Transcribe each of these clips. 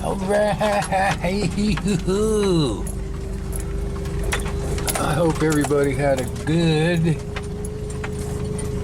Alright. I hope everybody had a good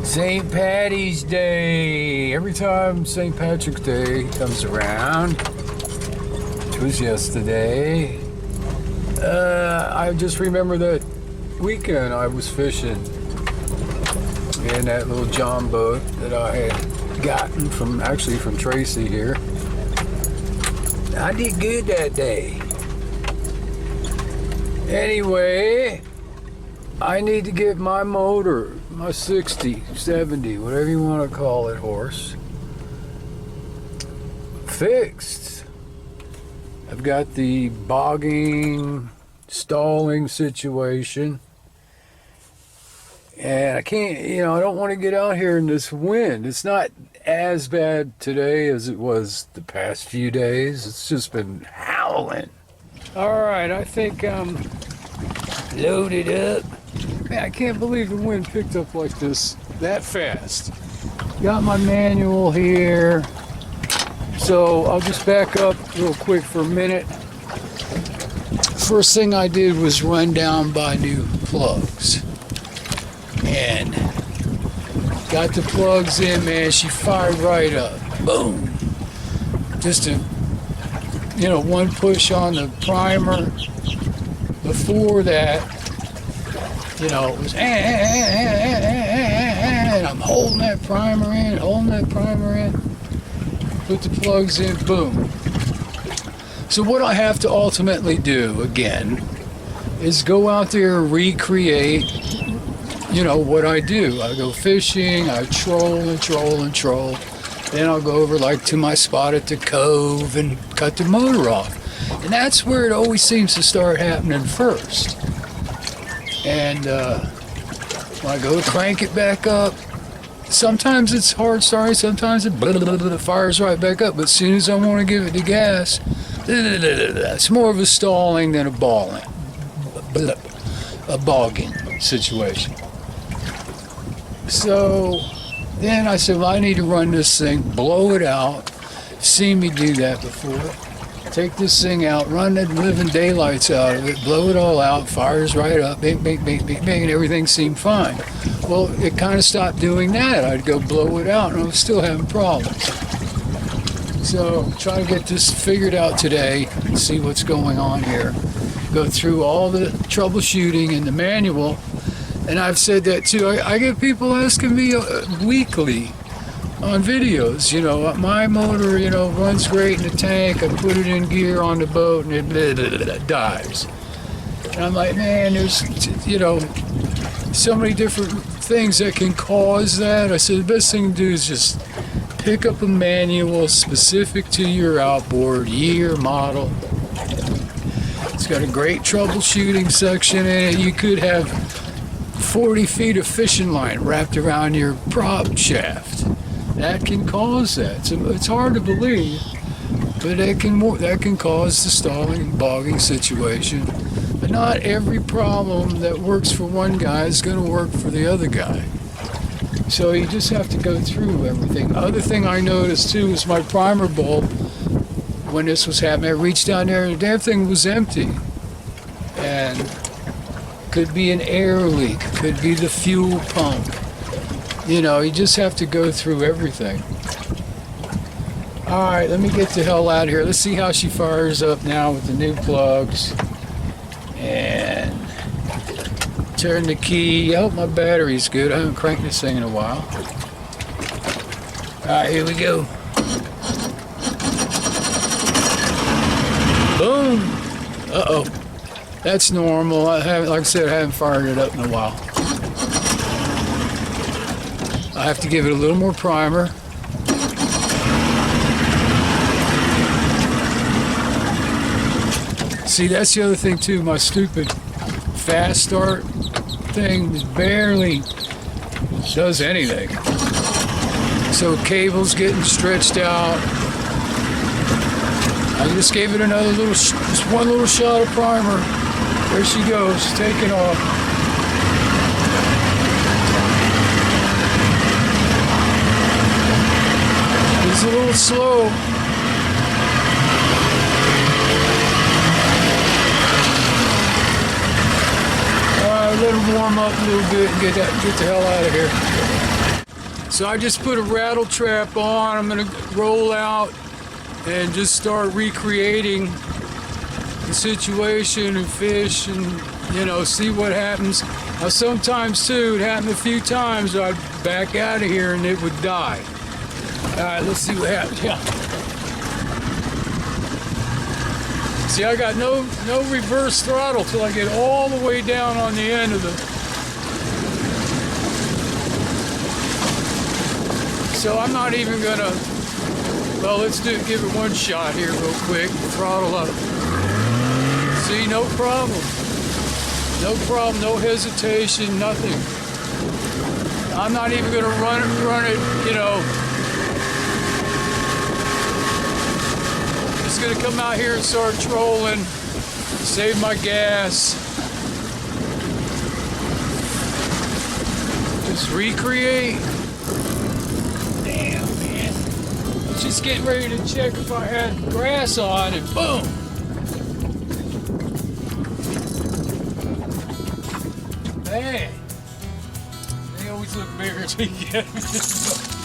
St. Patty's Day. Every time St. Patrick's Day comes around, which was yesterday, I just remember that weekend I was fishing in that little John boat that I had gotten from Tracy here. I did good that day. Anyway, I need to get my motor, my 60, 70, whatever you want to call it, horse, fixed. I've got the bogging, stalling situation. And I can't, I don't want to get out here in this wind. It's not as bad today as it was the past few days. It's just been howling. All right, I think I'm loaded up. Man, I can't believe the wind picked up like this that fast. Got my manual here. So I'll just back up real quick for a minute. First thing I did was run down by new plugs. And got the plugs in, man. She fired right up. Boom. Just a, one push on the primer. Before that, it was, and I'm holding that primer in, put the plugs in, boom. So what I have to ultimately do, again, is go out there and recreate what I do. I go fishing, I troll. Then I'll go over to my spot at the cove and cut the motor off. And that's where it always seems to start happening first. And when I go to crank it back up, sometimes it's hard starting, sometimes it fires right back up. But as soon as I want to give it the gas, it's more of a stalling than a bogging situation. So then I said, well, I need to run this thing, blow it out. Seen me do that before. Take this thing out, run the living daylights out of it, blow it all out, fires right up, bing, bing, bing, bing, bing, and everything seemed fine. Well, it kind of stopped doing that. I'd go blow it out, and I was still having problems. So try to get this figured out today and see what's going on here. Go through all the troubleshooting in the manual. And I've said that too. I get people asking me weekly on videos, my motor, runs great in the tank. I put it in gear on the boat and it dies. And I'm like, man, there's, so many different things that can cause that. I said, the best thing to do is just pick up a manual specific to your outboard, year, model. It's got a great troubleshooting section in it. You could have 40 feet of fishing line wrapped around your prop shaft. That can cause that. So it's hard to believe, but that can cause the stalling and bogging situation. But not every problem that works for one guy is going to work for the other guy. So you just have to go through everything. Other thing I noticed too is my primer bulb. When this was happening, I reached down there and the damn thing was empty. And could be an air leak, could be the fuel pump. You just have to go through everything. All right, let me get the hell out of here. Let's see how she fires up now with the new plugs. And turn the key. I hope my battery's good. I haven't cranked this thing in a while. All right, here we go. Boom. Uh-oh. That's normal. Like I said, I haven't fired it up in a while. I have to give it a little more primer. See, that's the other thing too. My stupid fast start thing barely does anything. So cable's getting stretched out. I just gave it another just one little shot of primer. There she goes, taking off. It's a little slow. warm up a little bit and get the hell out of here. So I just put a rattle trap on. I'm gonna roll out and just start recreating the situation and fish and, you know, see what happens. Now sometimes too, it happened a few times, I'd back out of here and it would die. All right, let's see what happens. Yeah. See, I got no reverse throttle till I get all the way down on the end of the. So I'm not even gonna. Well, let's give it one shot here real quick. Throttle up. See, no problem. No problem, no hesitation, nothing. I'm not even gonna run it, you know. Just gonna come out here and start trolling, save my gas. Just recreate. Damn, man. I was just getting ready to check if I had grass on and boom. Man, they always look bigger to you.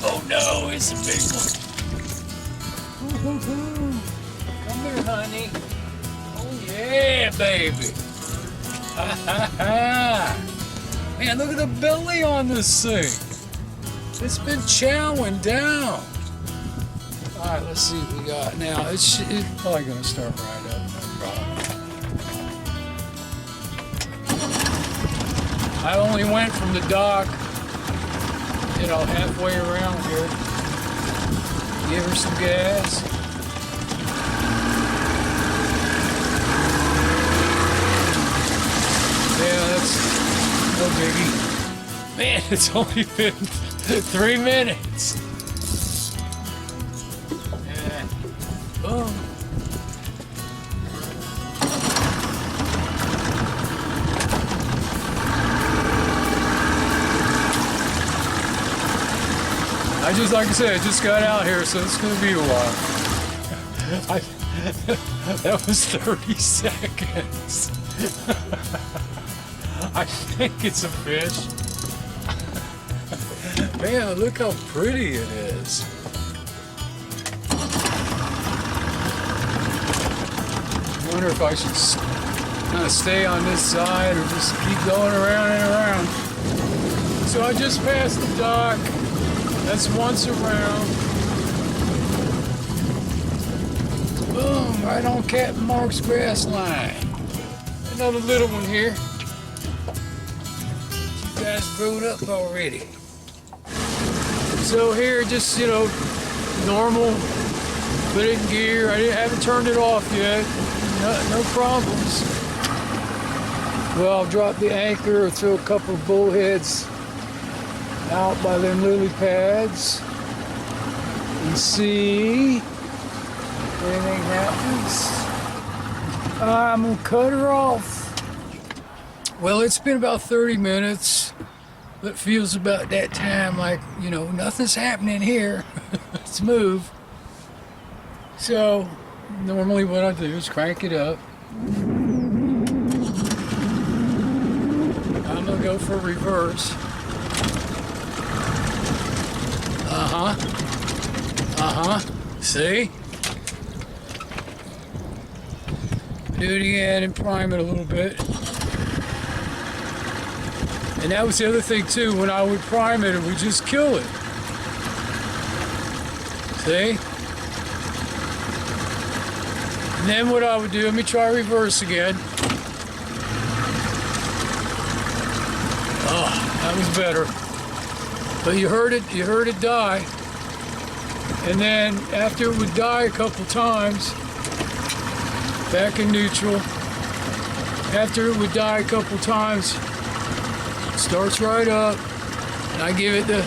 Oh no, it's a big one. Come here, honey. Oh yeah, baby. Ha ha ha. Man, look at the belly on this thing. It's been chowing down. All right, let's see what we got now. It's probably gonna start right up. No problem. I only went from the dock, you know, halfway around here. Give her some gas. Yeah, that's no biggie. Man, it's only been 3 minutes. Yeah. Boom. Like I said, I just got out here, so it's going to be a while. That was 30 seconds. I think it's a fish. Man, look how pretty it is. I wonder if I should kind of stay on this side or just keep going around and around. So I just passed the dock. That's once around. Boom, right on Captain Mark's grass line. Another little one here. You guys growed up already. So here, just, you know, normal, put it in gear. I haven't turned it off yet. No problems. Well, I'll drop the anchor or throw a couple of bullheads out by them lily pads and see if anything happens. I'm gonna cut her off. Well, it's been about 30 minutes. It feels about that time like, you know, nothing's happening here. Let's move. So normally what I do is crank it up. I'm gonna go for reverse. See? Do it again and prime it a little bit. And that was the other thing too, when I would prime it, it would just kill it. See? And then what I would do, let me try reverse again. Oh, that was better. But you heard it die. And then after it would die a couple times, back in neutral, after it would die a couple times, it starts right up, and I give it the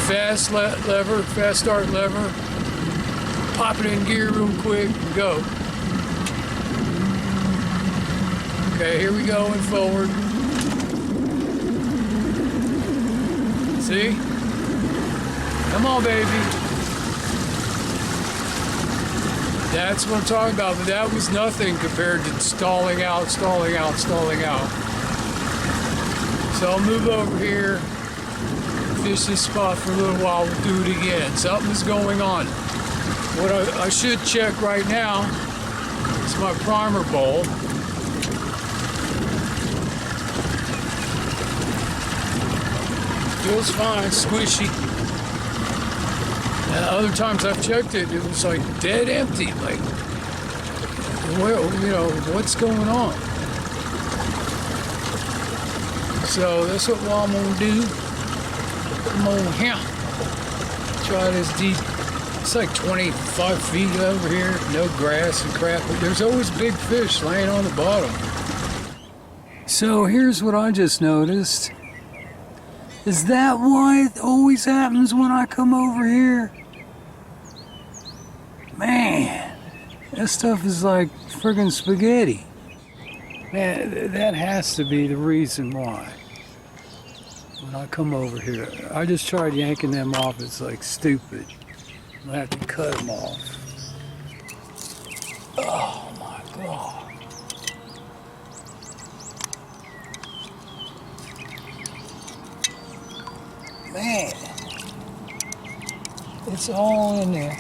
fast start lever, pop it in gear real quick, and go. Okay, here we go and forward. See? Come on, baby. That's what I'm talking about, but that was nothing compared to stalling out. So I'll move over here, fish this spot for a little while, we'll do it again. Something's going on. What I should check right now is my primer bowl. Feels fine, squishy. And other times I've checked it, it was like dead empty. Like, well, you know, what's going on? So that's what I'm gonna do. Come on here. Try this deep. It's like 25 feet over here. No grass and crap, but there's always big fish laying on the bottom. So here's what I just noticed. Is that why it always happens when I come over here? Man, that stuff is like friggin' spaghetti. Man, that has to be the reason why. When I come over here, I just tried yanking them off. It's like stupid. I have to cut them off. Oh my God. Man, it's all in there.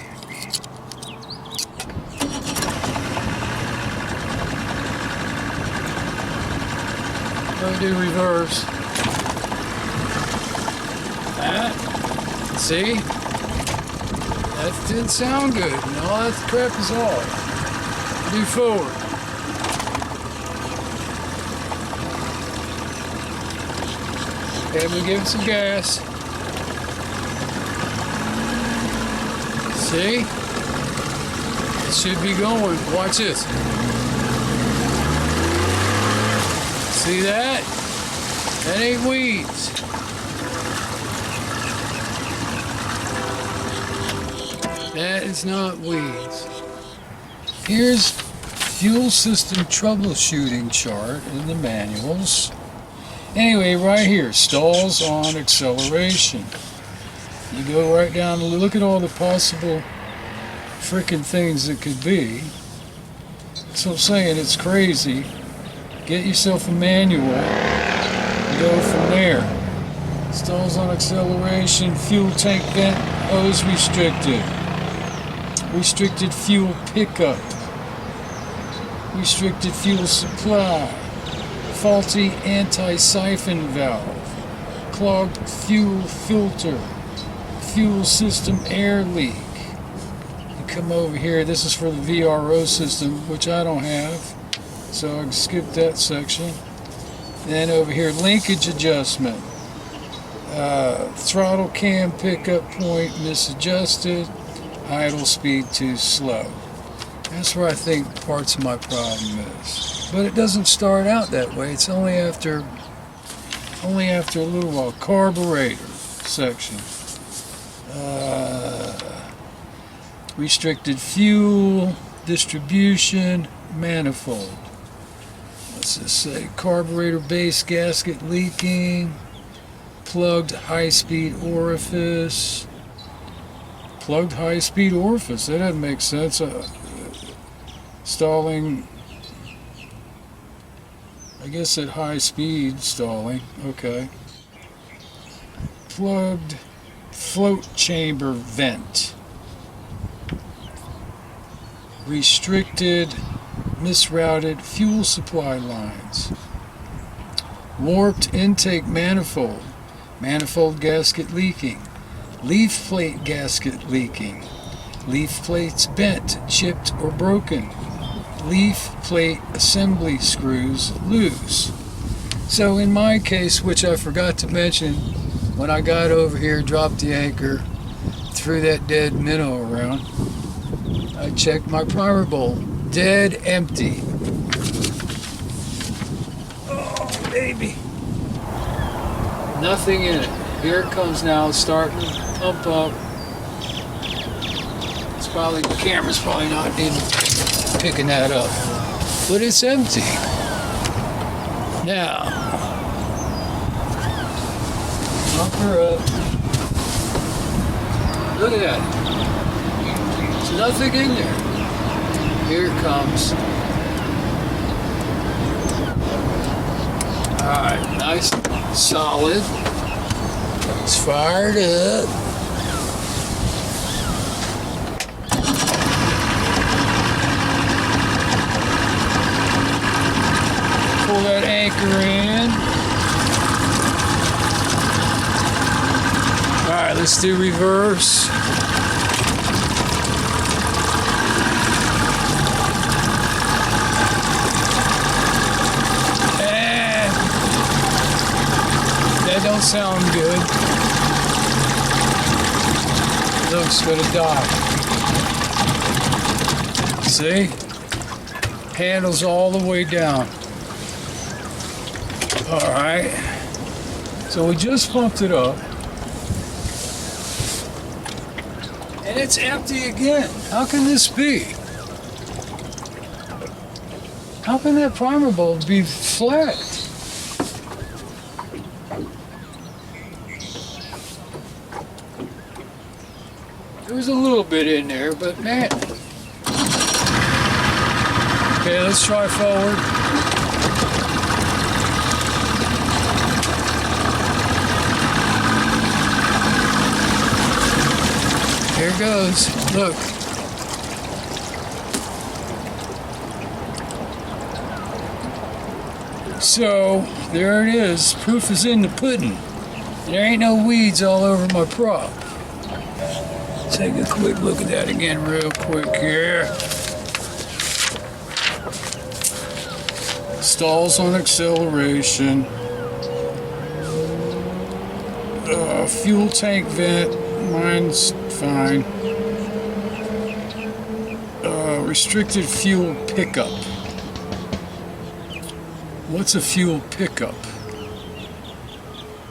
Gonna do reverse. See? That didn't sound good. And all that crap is off. Do forward. Okay, we'll give it some gas. See? It should be going. Watch this. See that? That ain't weeds. That is not weeds. Here's fuel system troubleshooting chart in the manuals. Anyway, right here, stalls on acceleration. You go right down and look at all the possible frickin' things it could be. So I'm saying it's crazy. Get yourself a manual and go from there. Stalls on acceleration, fuel tank vent, hose restricted. Restricted fuel pickup. Restricted fuel supply. Faulty anti-siphon valve. Clogged fuel filter. Fuel system air leak. You come over here, this is for the VRO system, which I don't have. So I can skip that section. Then over here, linkage adjustment. Throttle cam pickup point misadjusted. Idle speed too slow. That's where I think parts of my problem is. But it doesn't start out that way. It's only after a little while. Carburetor section. Restricted fuel, distribution, manifold. What's this say? Carburetor base gasket leaking, plugged high-speed orifice. Plugged high-speed orifice, that doesn't make sense. Stalling, I guess at high speed stalling, okay. Plugged float chamber vent. Restricted, misrouted fuel supply lines. Warped intake manifold. Manifold gasket leaking. Leaf plate gasket leaking. Leaf plates bent, chipped, or broken. Leaf plate assembly screws loose. So in my case, which I forgot to mention, when I got over here, dropped the anchor, threw that dead minnow around, I checked my primer bowl. Dead empty. Oh, baby. Nothing in it. Here it comes now, it's starting to pump up. It's probably, the camera's probably not picking that up. But it's empty. Now, pump her up. Look at that. There's nothing in there. Here it comes. Alright, nice, solid. It's fired up. Pull that anchor in. Alright, let's do reverse. And that don't sound good. Looks gonna die. See? Handles all the way down. Alright, so we just pumped it up, and it's empty again. How can this be? How can that primer bulb be flat? There was a little bit in there, but man. Okay, let's try forward. Here goes. Look. So, there it is. Proof is in the pudding. There ain't no weeds all over my prop. Take a quick look at that again real quick here. Stalls on acceleration. Fuel tank vent. Mine's fine. Restricted fuel pickup. What's a fuel pickup?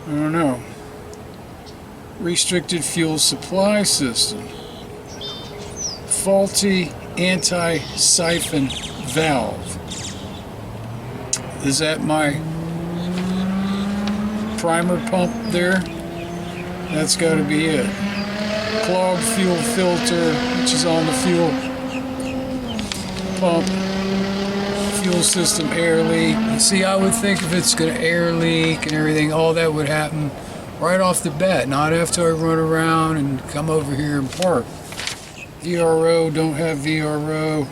I don't know. Restricted fuel supply system. Faulty anti-siphon valve. Is that my primer pump there? That's got to be it. Clogged fuel filter, which is on the fuel pump. Fuel system air leak. You see, I would think if it's going to air leak and everything, all that would happen right off the bat, not after I run around and come over here and park. VRO, don't have VRO.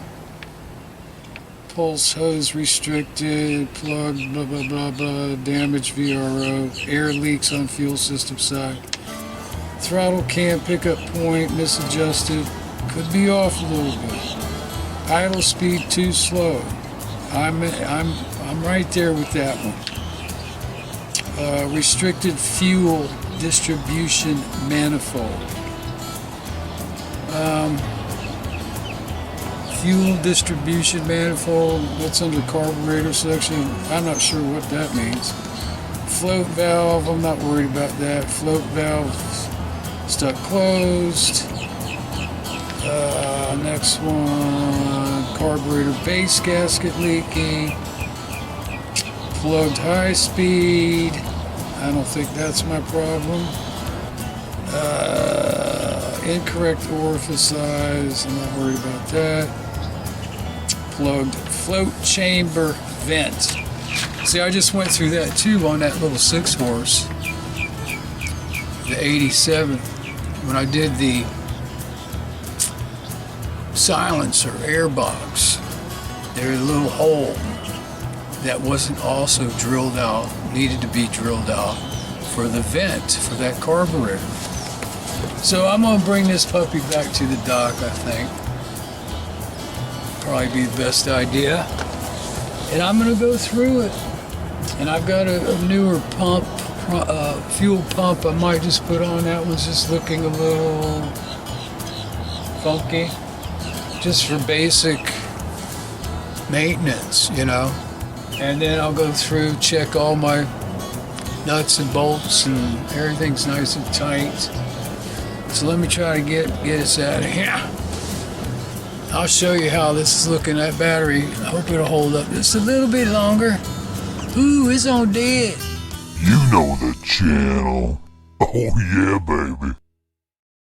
Pulse hose restricted, plug, blah, blah, blah, blah, damaged VRO, air leaks on fuel system side. Throttle cam pickup point misadjusted, could be off a little bit. Idle speed too slow. I'm right there with that one. Restricted fuel distribution manifold. Fuel distribution manifold, that's under carburetor section. I'm not sure what that means. Float valve, I'm not worried about that. Float valve stuck closed. Next one, carburetor base gasket leaking. Plugged high speed. I don't think that's my problem. Incorrect orifice size, I'm not worried about that. Plugged float chamber vent. See, I just went through that too on that little 6-horse, the 87, when I did the silencer air box. There's a little hole that wasn't also drilled out, needed to be drilled out for the vent for that carburetor. So I'm gonna bring this puppy back to the dock, I think. Probably be the best idea. And I'm gonna go through it. And I've got a newer pump, fuel pump I might just put on. That one's just looking a little funky. Just for basic maintenance, you know. And then I'll go through, check all my nuts and bolts, and everything's nice and tight. So let me try to get us out of here. I'll show you how this is looking, that battery. I hope it'll hold up just a little bit longer. Ooh, it's on dead. You know the channel. Oh yeah, baby.